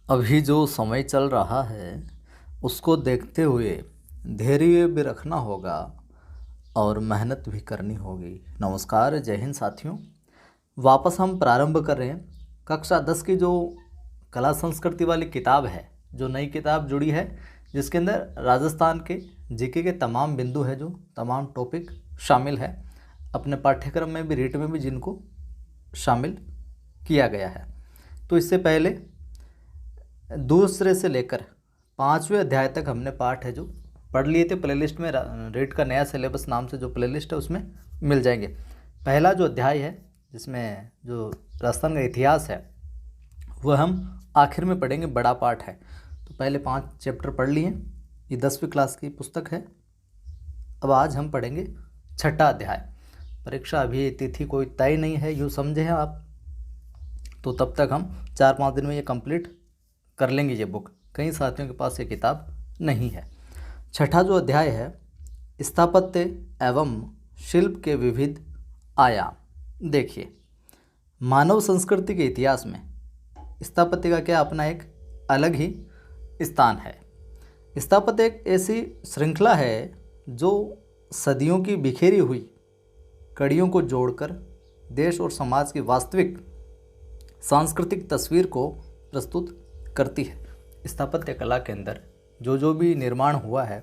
अभी जो समय चल रहा है उसको देखते हुए धैर्य भी रखना होगा और मेहनत भी करनी होगी। नमस्कार, जय हिंद साथियों। वापस हम प्रारंभ कर रहे हैं कक्षा 10 की जो कला संस्कृति वाली किताब है, जो नई किताब जुड़ी है, जिसके अंदर राजस्थान के जीके के तमाम बिंदु है, जो तमाम टॉपिक शामिल है। अपने पाठ्यक्रम में भी, रीट में भी जिनको शामिल किया गया है। तो इससे पहले दूसरे से लेकर 5वें अध्याय तक हमने पाठ है जो पढ़ लिए थे। प्लेलिस्ट में रीट का नया सिलेबस नाम से जो प्लेलिस्ट है उसमें मिल जाएंगे। पहला जो अध्याय है जिसमें जो राजस्थान का इतिहास है वह हम आखिर में पढ़ेंगे, बड़ा पाठ है। तो पहले 5 चैप्टर पढ़ लिए। ये 10वीं क्लास की पुस्तक है। अब आज हम पढ़ेंगे छठा अध्याय। परीक्षा अभी तिथि कोई तय नहीं है, यूँ समझे हैं आप। तो तब तक हम 4-5 दिन में ये कंप्लीट कर लेंगे ये बुक। कई साथियों के पास ये किताब नहीं है। छठा जो अध्याय है, स्थापत्य एवं शिल्प के विविध आयाम। देखिए, मानव संस्कृति के इतिहास में स्थापत्य का क्या अपना एक अलग ही स्थान है। स्थापत्य एक ऐसी श्रृंखला है जो सदियों की बिखेरी हुई कड़ियों को जोड़कर देश और समाज की वास्तविक सांस्कृतिक तस्वीर को प्रस्तुत करती है। स्थापत्य कला के अंदर जो भी निर्माण हुआ है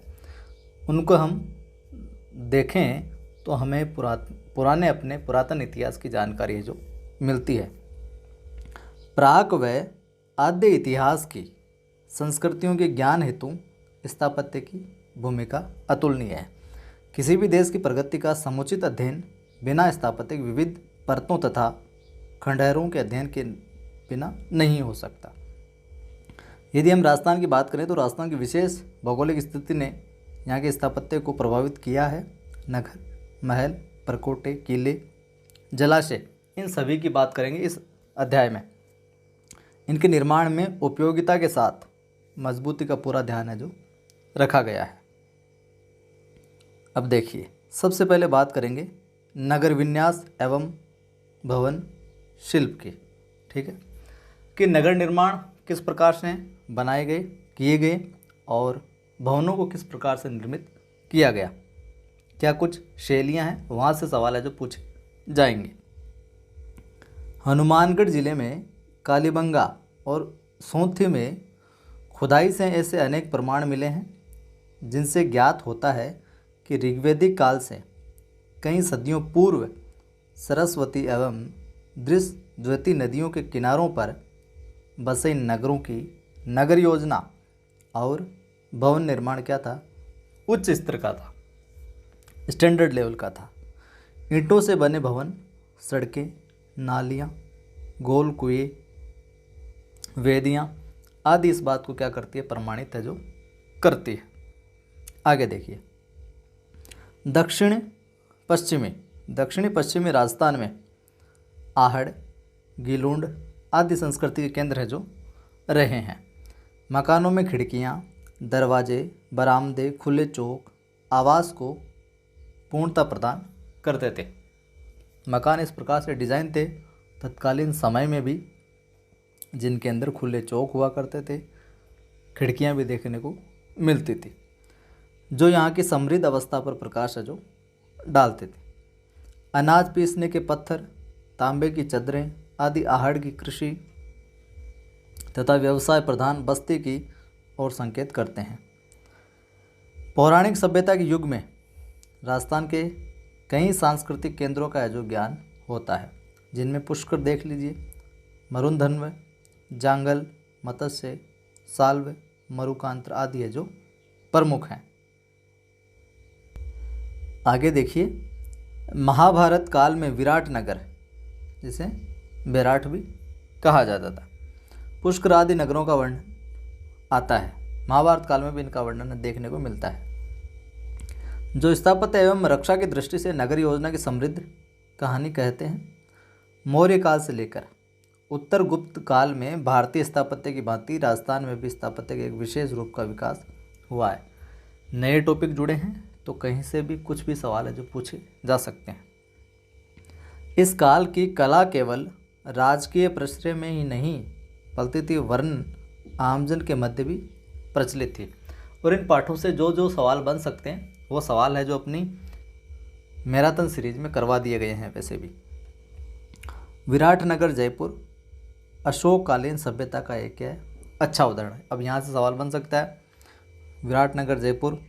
उनको हम देखें तो हमें अपने पुरातन इतिहास की जानकारी है जो मिलती है। प्राक व आद्य इतिहास की संस्कृतियों के ज्ञान हेतु स्थापत्य की भूमिका अतुलनीय है। किसी भी देश की प्रगति का समुचित अध्ययन बिना स्थापत्य की विविध परतों तथा खंडहरों के अध्ययन के बिना नहीं हो सकता। यदि हम राजस्थान की बात करें तो राजस्थान की विशेष भौगोलिक स्थिति ने यहाँ के स्थापत्य को प्रभावित किया है। नगर, महल, परकोटे, किले, जलाशय, इन सभी की बात करेंगे इस अध्याय में। इनके निर्माण में उपयोगिता के साथ मजबूती का पूरा ध्यान है जो रखा गया है। अब देखिए, सबसे पहले बात करेंगे नगर विन्यास एवं भवन शिल्प की। ठीक है, कि नगर निर्माण किस प्रकार से बनाए गए, किए गए, और भवनों को किस प्रकार से निर्मित किया गया, क्या कुछ शैलियाँ हैं, वहाँ से सवाल है जो पूछे जाएंगे। हनुमानगढ़ जिले में कालीबंगा और सोंथी में खुदाई से ऐसे अनेक प्रमाण मिले हैं जिनसे ज्ञात होता है कि ऋग्वैदिक काल से कई सदियों पूर्व सरस्वती एवं द्विती नदियों के किनारों पर बसे नगरों की नगर योजना और भवन निर्माण क्या था, उच्च स्तर का था, स्टैंडर्ड लेवल का था। ईंटों से बने भवन, सड़कें, नालियाँ, गोल कुएं, वेदियाँ आदि इस बात को क्या करती है, प्रमाणित है जो करती है। आगे देखिए, दक्षिणी पश्चिमी राजस्थान में आहड़, गीलूंड आदि संस्कृति के केंद्र है जो रहे हैं। मकानों में खिड़कियाँ, दरवाजे, बरामदे, खुले चौक आवास को पूर्णता प्रदान करते थे। मकान इस प्रकार से डिज़ाइन थे तत्कालीन समय में भी, जिनके अंदर खुले चौक हुआ करते थे, खिड़कियाँ भी देखने को मिलती थी, जो यहाँ की समृद्ध अवस्था पर प्रकाश है जो डालते थे। अनाज पीसने के पत्थर, तांबे की चद्दरें आदि आहड़ की कृषि तथा व्यवसाय प्रधान बस्ती की ओर संकेत करते हैं। पौराणिक सभ्यता के युग में राजस्थान के कई सांस्कृतिक केंद्रों का जो ज्ञान होता है, जिनमें पुष्कर देख लीजिए, मरुधन्व, जांगल, मत्स्य, साल्व, मरुकांत्र आदि है जो प्रमुख हैं। आगे देखिए, महाभारत काल में विराट नगर, जिसे बेराट भी कहा जाता था, पुष्कर आदि नगरों का वर्णन आता है। महाभारत काल में भी इनका वर्णन देखने को मिलता है। जो स्थापत्य एवं रक्षा की दृष्टि से नगर योजना की समृद्ध कहानी कहते हैं। मौर्य काल से लेकर उत्तर गुप्त काल में भारतीय स्थापत्य की भांति राजस्थान में भी स्थापत्य के एक विशेष रूप का विकास हुआ है। नए टॉपिक जुड़े हैं तो कहीं से भी कुछ भी सवाल है जो पूछे जा सकते हैं। इस काल की कला केवल राजकीय प्रश्रय में ही नहीं पलती थी, वरन आमजन के मध्य भी प्रचलित थी। और इन पाठों से जो जो सवाल बन सकते हैं वो सवाल है जो अपनी मैराथन सीरीज में करवा दिए गए हैं। वैसे भी विराटनगर जयपुर अशोककालीन सभ्यता का एक क्या है, अच्छा उदाहरण है। अब यहाँ से सवाल बन सकता है, विराटनगर जयपुर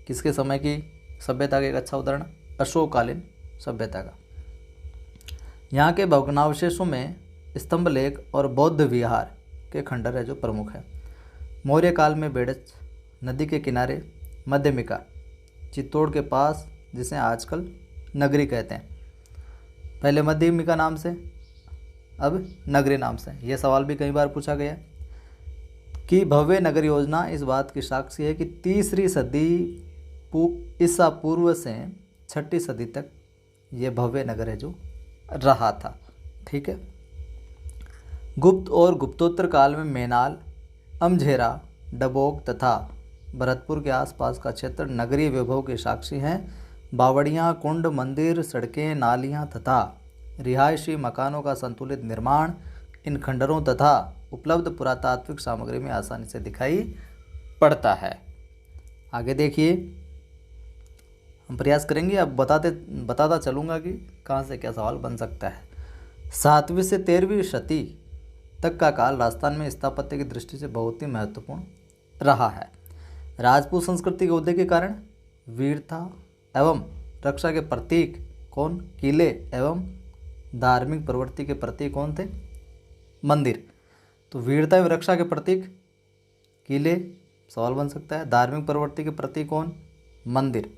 किसके समय की सभ्यता का एक अच्छा उदाहरण, अशोककालीन सभ्यता का। यहाँ के भग्नावशेषों में स्तंभलेख और बौद्ध विहार के खंडर है जो प्रमुख है। मौर्य काल में बेड़च नदी के किनारे मध्यमिका चित्तौड़ के पास, जिसे आजकल नगरी कहते हैं, पहले मध्यमिका नाम से अब नगरी नाम से। यह सवाल भी कई बार पूछा गया कि भव्य नगर योजना इस बात की साक्षी है कि 3री सदी ईसा पूर्व से 6ठी सदी तक ये भव्य नगर है जो रहा था। ठीक है। गुप्त और गुप्तोत्तर काल में मैनाल, अमझेरा, डबोक तथा भरतपुर के आसपास का क्षेत्र नगरीय वैभव के साक्षी हैं। बावड़ियाँ, कुंड, मंदिर, सड़कें, नालियाँ तथा रिहायशी मकानों का संतुलित निर्माण इन खंडरों तथा उपलब्ध पुरातात्विक सामग्री में आसानी से दिखाई पड़ता है। आगे देखिए, हम प्रयास करेंगे, अब बताता चलूँगा कि कहाँ से क्या सवाल बन सकता है। 7वीं से 13वीं शती तक का काल राजस्थान में स्थापत्य की दृष्टि से बहुत ही महत्वपूर्ण रहा है। राजपूत संस्कृति के उदय के कारण वीरता एवं रक्षा के प्रतीक कौन, किले एवं धार्मिक प्रवृत्ति के प्रतीक कौन थे, मंदिर। तो वीरता एवं रक्षा के प्रतीक किले सवाल बन सकता है, धार्मिक प्रवृत्ति के प्रतीक कौन, मंदिर।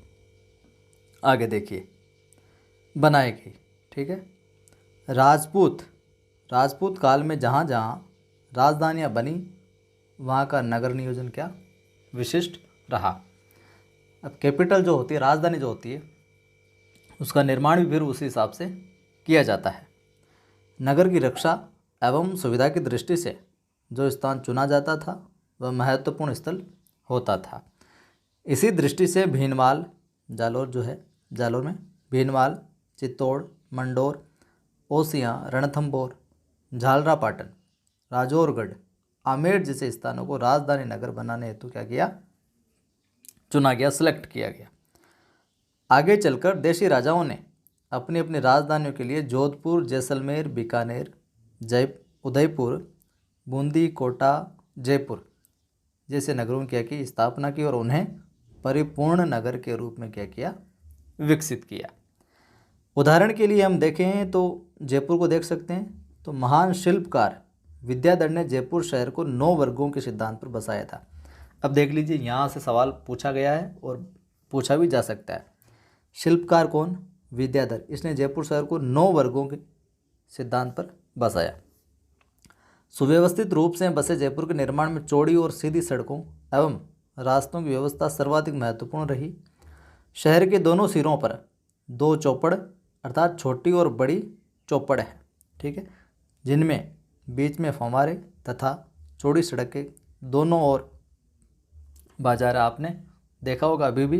आगे देखिए, बनाए गई। ठीक है। राजपूत काल में जहाँ जहाँ राजधानियाँ बनी वहाँ का नगर नियोजन क्या, विशिष्ट रहा। अब कैपिटल जो होती है, राजधानी जो होती है, उसका निर्माण भी फिर उसी हिसाब से किया जाता है। नगर की रक्षा एवं सुविधा की दृष्टि से जो स्थान चुना जाता था वह महत्वपूर्ण स्थल होता था। इसी दृष्टि से भीनमाल, जालोर जो है, जालोर में भीनमाल, चित्तौड़, मंडोर, ओसियाँ, रणथंभौर, झालरापाटन, राजौरगढ़, आमेर जैसे स्थानों को राजधानी नगर बनाने हेतु क्या किया, चुना गया, सिलेक्ट किया गया। आगे चलकर देशी राजाओं ने अपनी अपनी राजधानियों के लिए जोधपुर, जैसलमेर, बीकानेर, उदयपुर, बूंदी, कोटा, जयपुर जैसे नगरों की स्थापना की और उन्हें परिपूर्ण नगर के रूप में क्या किया, विकसित किया। उदाहरण के लिए हम देखें तो जयपुर को देख सकते हैं। तो महान शिल्पकार विद्याधर ने जयपुर शहर को 9 वर्गों के सिद्धांत पर बसाया था। अब देख लीजिए, यहाँ से सवाल पूछा गया है और पूछा भी जा सकता है। शिल्पकार कौन, विद्याधर, इसने जयपुर शहर को 9 वर्गों के सिद्धांत पर बसाया। सुव्यवस्थित रूप से बसे जयपुर के निर्माण में चौड़ी और सीधी सड़कों एवं रास्तों की व्यवस्था सर्वाधिक महत्वपूर्ण रही। शहर के दोनों सिरों पर 2 चौपड़ अर्थात छोटी और बड़ी चौपड़ है। ठीक है, जिनमें बीच में फव्वारे तथा चौड़ी सड़क के दोनों ओर बाजार। आपने देखा होगा, अभी भी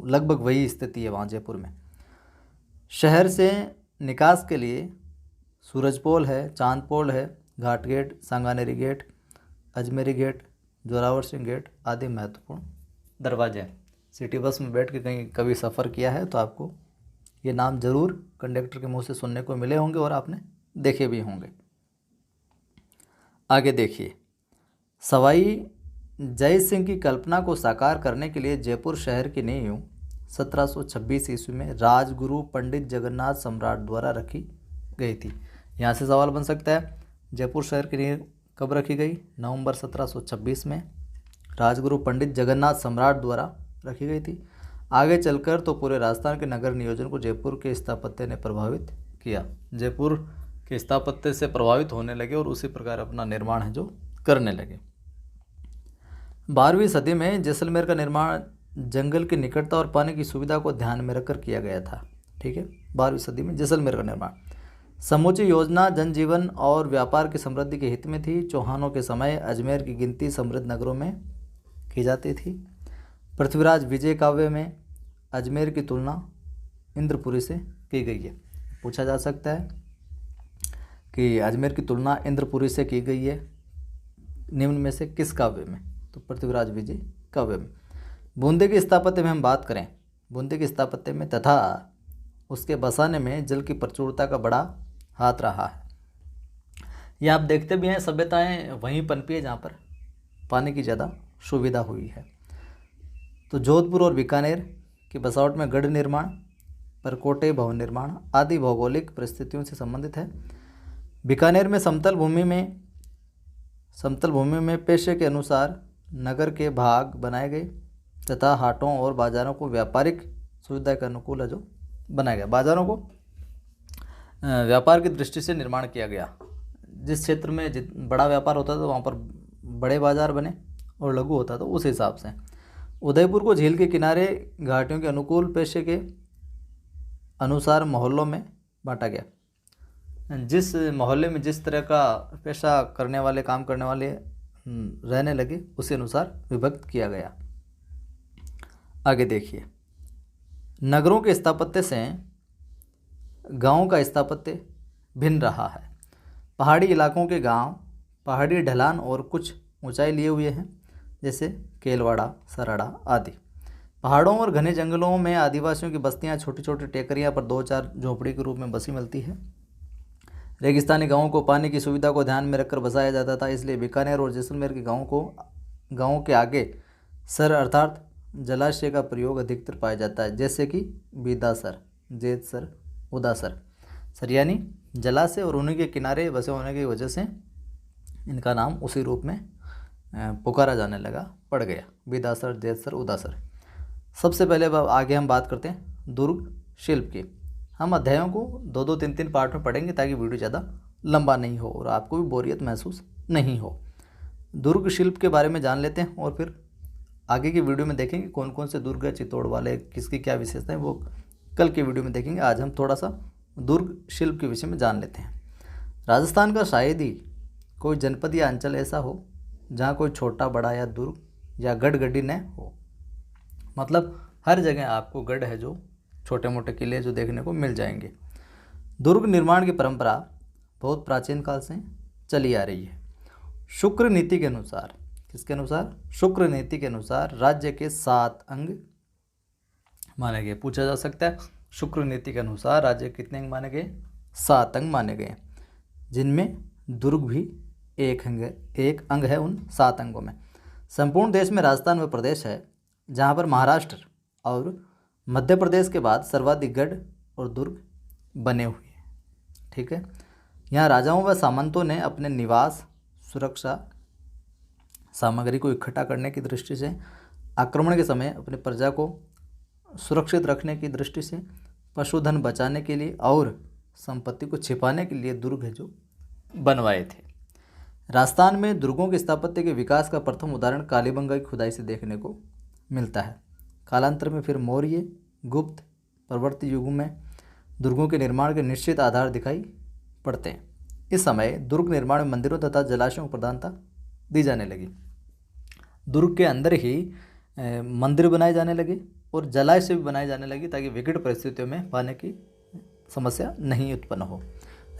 लगभग वही स्थिति है वहाँ जयपुर में। शहर से निकास के लिए सूरजपोल है, चांदपोल है, Ghat gate, Sanganeri gate, Ajmeri gate, Zorawar Singh gate आदि महत्वपूर्ण दरवाजे हैं। सिटी बस में बैठ के कहीं कभी सफ़र किया है तो आपको ये नाम जरूर कंडक्टर के मुंह से सुनने को मिले होंगे और आपने देखे भी होंगे। आगे देखिए, सवाई जय सिंह की कल्पना को साकार करने के लिए जयपुर शहर की नींव 1726 ईस्वी में राजगुरु पंडित जगन्नाथ सम्राट द्वारा रखी गई थी। यहाँ से सवाल बन सकता है, जयपुर शहर की नींव कब रखी गई, नवंबर 1726 में राजगुरु पंडित जगन्नाथ सम्राट द्वारा रखी गई थी। आगे चलकर तो पूरे राजस्थान के नगर नियोजन को जयपुर के स्थापत्य ने प्रभावित किया। जयपुर के स्थापत्य से प्रभावित होने लगे और उसी प्रकार अपना निर्माण है जो करने लगे। 12वीं सदी में जैसलमेर का निर्माण जंगल की निकटता और पानी की सुविधा को ध्यान में रखकर किया गया था। ठीक है, 12वीं सदी में जैसलमेर का निर्माण। समूची योजना जनजीवन और व्यापार की समृद्धि के हित में थी। चौहानों के समय अजमेर की गिनती समृद्ध नगरों में की जाती थी। पृथ्वीराज विजय काव्य में अजमेर की तुलना इंद्रपुरी से की गई है। पूछा जा सकता है कि अजमेर की तुलना इंद्रपुरी से की गई है, निम्न में से किस काव्य में? तो पृथ्वीराज विजय काव्य में। बूंदे की स्थापत्य में हम बात करें, बूंदे की स्थापत्य में तथा उसके बसाने में जल की प्रचुरता का बड़ा हाथ रहा है। ये आप देखते भी हैं, सभ्यताएं वहीं पनपी है जहाँ पर पानी की ज़्यादा सुविधा हुई है। तो जोधपुर और बीकानेर की बसावट में गढ़ निर्माण, परकोटे भवन निर्माण आदि भौगोलिक परिस्थितियों से संबंधित है। बीकानेर में समतल भूमि में पेशे के अनुसार नगर के भाग बनाए गए तथा हाटों और बाज़ारों को व्यापारिक सुविधा के अनुकूल है जो बनाया गया। बाज़ारों को व्यापार की दृष्टि से निर्माण किया गया। जिस क्षेत्र में बड़ा व्यापार होता था वहाँ पर बड़े बाज़ार बने और लघु होता था उस हिसाब से। उदयपुर को झील के किनारे घाटियों के अनुकूल पेशे के अनुसार मोहल्लों में बांटा गया। जिस मोहल्ले में जिस तरह का पेशा करने वाले, काम करने वाले रहने लगे उसी अनुसार विभक्त किया गया। आगे देखिए, नगरों के स्थापत्य से गांवों का स्थापत्य भिन्न रहा है। पहाड़ी इलाकों के गांव पहाड़ी ढलान और कुछ ऊंचाई लिए हुए हैं, जैसे केलवाड़ा, सराड़ा आदि। पहाड़ों और घने जंगलों में आदिवासियों की बस्तियां छोटी छोटी टेकरियां पर 2-4 झोपड़ी के रूप में बसी मिलती है। रेगिस्तानी गांवों को पानी की सुविधा को ध्यान में रखकर बसाया जाता था, इसलिए बीकानेर और जैसलमेर के गांवों के आगे सर अर्थात जलाशय का प्रयोग अधिकतर पाया जाता है, जैसे कि बीदासर, जेतसर, उदासर। सर यानी जलाशय और उन्हीं के किनारे बसे होने की वजह से इनका नाम उसी रूप में पुकारा जाने लगा, पड़ गया, बीदासर, जेतसर, उदासर। सबसे पहले आगे हम बात करते हैं दुर्ग शिल्प की। हम अध्यायों को 2-2, 3-3 पार्ट में पढ़ेंगे ताकि वीडियो ज़्यादा लंबा नहीं हो और आपको भी बोरियत महसूस नहीं हो। दुर्ग शिल्प के बारे में जान लेते हैं और फिर आगे की वीडियो में देखेंगे कौन कौन से दुर्ग है, चित्तौड़ वाले, किसकी क्या विशेषता है, वो कल के वीडियो में देखेंगे। आज हम थोड़ा सा दुर्ग शिल्प के विषय में जान लेते हैं। राजस्थान का शायद ही कोई जनपद या अंचल ऐसा हो जहाँ कोई छोटा बड़ा या दुर्ग या गढ़ गड्डी न हो। मतलब हर जगह आपको गढ़ है जो छोटे मोटे किले जो देखने को मिल जाएंगे। दुर्ग निर्माण की परंपरा बहुत प्राचीन काल से चली आ रही है। शुक्र नीति के अनुसार, किसके अनुसार? शुक्र नीति के अनुसार राज्य के 7 अंग माने गए। पूछा जा सकता है शुक्र नीति के अनुसार राज्य के कितने अंग माने गए? 7 अंग माने गए, जिनमें दुर्ग भी एक अंग है उन 7 अंगों में। संपूर्ण देश में राजस्थान वह प्रदेश है जहाँ पर महाराष्ट्र और मध्य प्रदेश के बाद सर्वाधिक गढ़ और दुर्ग बने हुए हैं। ठीक है, यहाँ राजाओं व सामंतों ने अपने निवास, सुरक्षा सामग्री को इकट्ठा करने की दृष्टि से, आक्रमण के समय अपने प्रजा को सुरक्षित रखने की दृष्टि से, पशुधन बचाने के लिए और संपत्ति को छिपाने के लिए दुर्ग है जो बनवाए थे। राजस्थान में दुर्गों के स्थापत्य के विकास का प्रथम उदाहरण कालीबंगा की खुदाई से देखने को मिलता है। कालांतर में फिर मौर्य, गुप्त, परवर्ती युगों में दुर्गों के निर्माण के निश्चित आधार दिखाई पड़ते हैं। इस समय दुर्ग निर्माण में मंदिरों तथा जलाशयों को प्रधानता दी जाने लगी। दुर्ग के अंदर ही मंदिर बनाए जाने लगे और जलाशय भी बनाए जाने लगे ताकि विकट परिस्थितियों में पानी की समस्या नहीं उत्पन्न हो।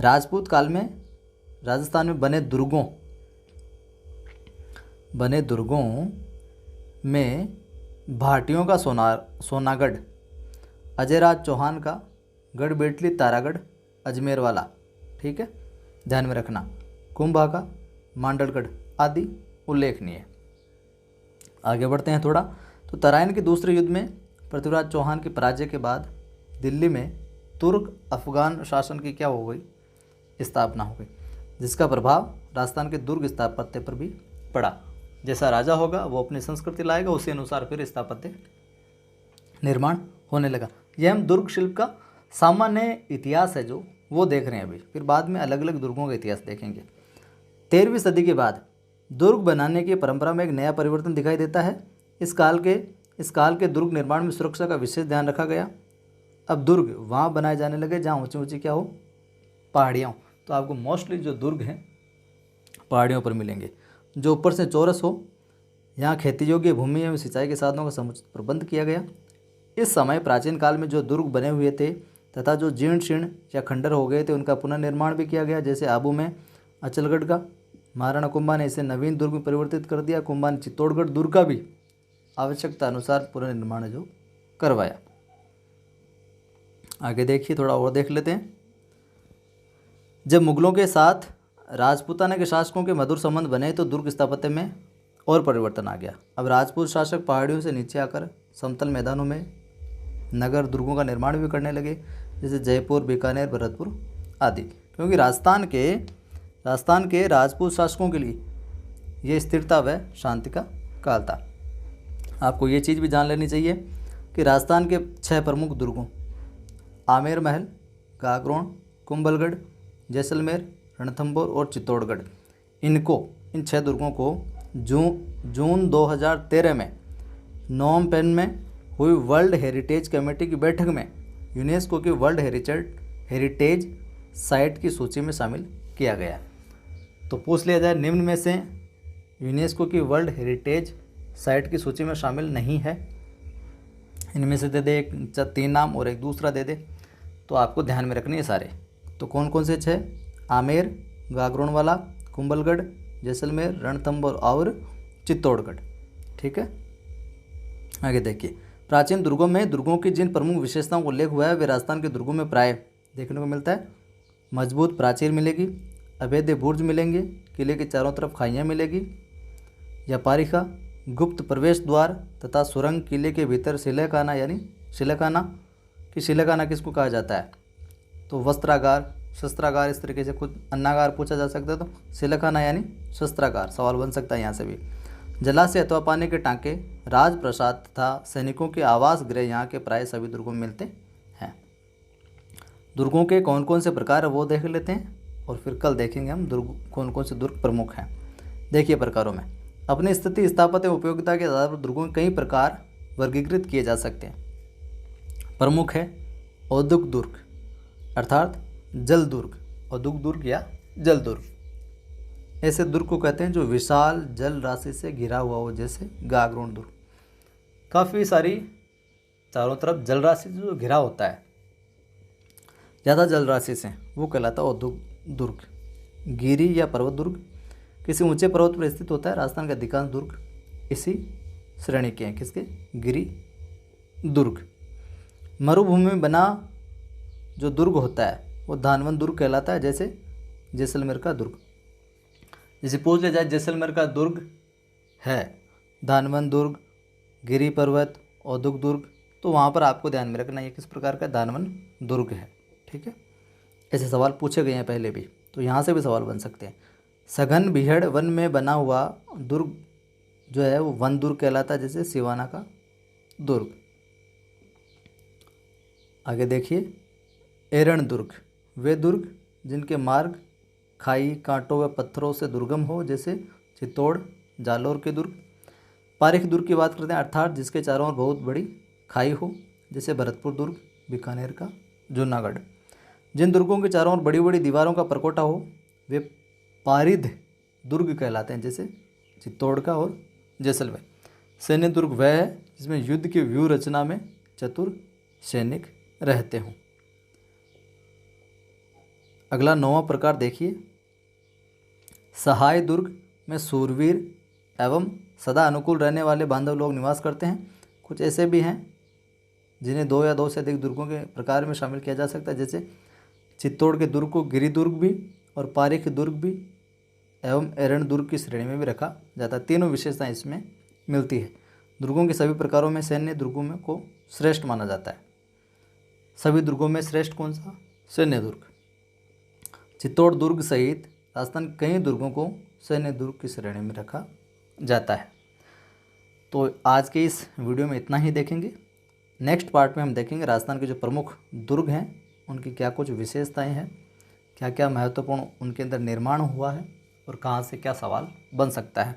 राजपूत काल में राजस्थान में बने दुर्गों में भाटियों का सोनागढ़, अजयराज चौहान का गढ़ बेटली तारागढ़ अजमेर वाला, ठीक है, ध्यान में रखना, कुंभा का मांडलगढ़ आदि उल्लेखनीय। आगे बढ़ते हैं थोड़ा। तो तराइन के दूसरे युद्ध में पृथ्वीराज चौहान के पराजय के बाद दिल्ली में तुर्क अफगान शासन की क्या हो गई? स्थापना हो गई, जिसका प्रभाव राजस्थान के दुर्ग स्थापत्य पर भी पड़ा। जैसा राजा होगा वो अपनी संस्कृति लाएगा, उसी अनुसार फिर स्थापत्य निर्माण होने लगा। यह हम दुर्ग शिल्प का सामान्य इतिहास है जो वो देख रहे हैं अभी, फिर बाद में अलग अलग दुर्गों का इतिहास देखेंगे। 13वीं सदी के बाद दुर्ग बनाने की परंपरा में एक नया परिवर्तन दिखाई देता है। इस काल के दुर्ग निर्माण में सुरक्षा का विशेष ध्यान रखा गया। अब दुर्ग वहाँ बनाए जाने लगे जहाँ ऊंची ऊंची क्या हो? पहाड़ियाँ। तो आपको मोस्टली जो दुर्ग हैं पहाड़ियों पर मिलेंगे, जो ऊपर से चौरस हो। यहाँ खेती योग्य भूमि एवं सिंचाई के साधनों का समुचित प्रबंध किया गया। इस समय प्राचीन काल में जो दुर्ग बने हुए थे तथा जो जीर्ण शीर्ण या खंडर हो गए थे उनका पुनर्निर्माण भी किया गया। जैसे आबू में अचलगढ़ का महाराणा कुंभा ने इसे नवीन दुर्ग में परिवर्तित कर दिया। कुंभा ने चित्तौड़गढ़ दुर्ग का भी आवश्यकता अनुसार पुनर्निर्माण जो करवाया। आगे देखिए, थोड़ा और देख लेते हैं। जब मुगलों के साथ राजपूताना के शासकों के मधुर संबंध बने तो दुर्ग स्थापत्य में और परिवर्तन आ गया। अब राजपूत शासक पहाड़ियों से नीचे आकर समतल मैदानों में नगर दुर्गों का निर्माण भी करने लगे, जैसे जयपुर, बीकानेर, भरतपुर आदि। क्योंकि राजस्थान के राजपूत शासकों के लिए ये स्थिरता व शांति का काल था। आपको ये चीज़ भी जान लेनी चाहिए कि राजस्थान के 6 प्रमुख दुर्गों आमेर महल, गागरोन, कुंभलगढ़, जैसलमेर, रणथंभौर और चित्तौड़गढ़, इन 6 दुर्गों को जून 2013 में नोम पेन में हुई वर्ल्ड हेरिटेज कमेटी की बैठक में यूनेस्को की वर्ल्ड हेरिटेज साइट की सूची में शामिल किया गया। तो पूछ लिया जाए, निम्न में से यूनेस्को की वर्ल्ड हेरिटेज साइट की सूची में शामिल नहीं है, इनमें से दे दे एक 3 नाम और एक दूसरा दे दे। तो आपको ध्यान में रखनी है सारे। तो कौन कौन से 6? आमेर, गागरोनवाला, कुंभलगढ़, जैसलमेर, रणथंभौर और चित्तौड़गढ़। ठीक है, आगे देखिए। प्राचीन दुर्गों में दुर्गों की जिन प्रमुख विशेषताओं का उल्लेख हुआ है वे राजस्थान के दुर्गों में प्राय देखने को मिलता है। मजबूत प्राचीर मिलेगी, अवैध बुर्ज मिलेंगे, किले के चारों तरफ खाइयाँ मिलेगी, व्यापारिका, गुप्त प्रवेश द्वार तथा सुरंग, किले के भीतर शिलखाना यानी शिलखाना किसको कहा जाता है? तो वस्त्रागार, शस्त्रागार, इस तरीके से कुछ अन्नागार पूछा जा सकता है। तो शिलखाना यानी शस्त्रागार सवाल बन सकता है यहाँ से भी। जलाशय अथवा पानी के टांके, राजप्रसाद तथा सैनिकों के आवास गृह यहाँ के प्राय सभी दुर्गों में मिलते हैं। दुर्गों के कौन कौन से प्रकार है वो देख लेते हैं और फिर कल देखेंगे हम कौन कौन से दुर्ग प्रमुख हैं। देखिए प्रकारों में अपनी स्थिति, स्थापत्य एवं उपयोगिता के आधार पर दुर्गों के कई प्रकार वर्गीकृत किए जा सकते हैं। प्रमुख है औद्योगिक दुर्ग अर्थात जल दुर्ग, औद्योगिक दुर्ग या जल दुर्ग। ऐसे दुर्ग को कहते हैं जो विशाल जल राशि से घिरा हुआ हो, जैसे गागरोन दुर्ग। काफ़ी सारी चारों तरफ जल राशि जो घिरा होता है ज़्यादा जल राशि से, वो कहलाता है औद्योगिक दुर्ग। गिरी या पर्वत दुर्ग किसी ऊंचे पर्वत पर स्थित होता है। राजस्थान के अधिकांश दुर्ग इसी श्रेणी के हैं। किसके? गिरी दुर्ग। मरुभूमि में बना जो दुर्ग होता है वो धानवन दुर्ग कहलाता है, जैसे जैसलमेर का दुर्ग। जैसे पूछ लिया जाए जैसलमेर का दुर्ग है धानवन दुर्ग, गिरी पर्वत, औद्योगिक दुर्ग, तो वहाँ पर आपको ध्यान में रखना ये किस प्रकार का धानवन दुर्ग है। ठीक है, ऐसे सवाल पूछे गए हैं पहले भी, तो यहाँ से भी सवाल बन सकते हैं। सघन बीहड़ वन में बना हुआ दुर्ग जो है वो वन दुर्ग कहलाता है, जैसे सिवाना का दुर्ग। आगे देखिए, एरण दुर्ग वे दुर्ग जिनके मार्ग खाई, कांटों व पत्थरों से दुर्गम हो, जैसे चित्तौड़, जालौर के दुर्ग। पारिक दुर्ग की बात करते हैं, अर्थात जिसके चारों ओर बहुत बड़ी खाई हो, जैसे भरतपुर दुर्ग, बीकानेर का, जूनागढ़। जिन दुर्गों के चारों ओर बड़ी बड़ी दीवारों का परकोटा हो वे पारिद दुर्ग कहलाते हैं, जैसे चित्तौड़ का और जैसलमेर। सैन्य दुर्ग वह है जिसमें युद्ध की व्यूह रचना में चतुर सैनिक रहते हों। अगला 9वां प्रकार देखिए, सहाय दुर्ग में सूरवीर एवं सदा अनुकूल रहने वाले बांधव लोग निवास करते हैं। कुछ ऐसे भी हैं जिन्हें 2 या 2 से अधिक दुर्गों के प्रकार में शामिल किया जा सकता है, जैसे चित्तौड़ के दुर्ग को गिरी दुर्ग भी और पारिक दुर्ग भी एवं एरण दुर्ग की श्रेणी में भी रखा जाता है। तीनों विशेषताएं इसमें मिलती है। दुर्गों के सभी प्रकारों में सैन्य दुर्गों में को श्रेष्ठ माना जाता है। सभी दुर्गों में श्रेष्ठ कौन सा? सैन्य दुर्ग। चित्तौड़ दुर्ग सहित राजस्थान कई दुर्गों को सैन्य दुर्ग की श्रेणी में रखा जाता है। तो आज के इस वीडियो में इतना ही देखेंगे। नेक्स्ट पार्ट में हम देखेंगे राजस्थान के जो प्रमुख दुर्ग हैं उनकी क्या कुछ विशेषताएं हैं, क्या क्या महत्वपूर्ण उनके अंदर निर्माण हुआ है और कहाँ से क्या सवाल बन सकता है।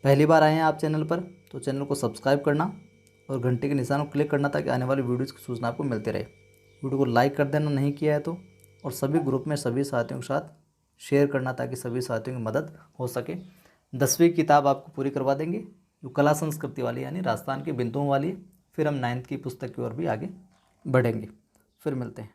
पहली बार आए हैं आप चैनल पर तो चैनल को सब्सक्राइब करना और घंटे के निशान को क्लिक करना ताकि आने वाली वीडियोज़ की सूचना आपको मिलती रहे। वीडियो को लाइक कर देना नहीं किया है तो, और सभी ग्रुप में सभी साथियों के साथ शेयर करना ताकि सभी साथियों की मदद हो सके। 10वीं किताब आपको पूरी करवा देंगे जो कला संस्कृति वाली यानी राजस्थान के बिंदुओं वाली है। फिर हम 9th की पुस्तक की ओर भी आगे बढ़ेंगे। फिर मिलते हैं।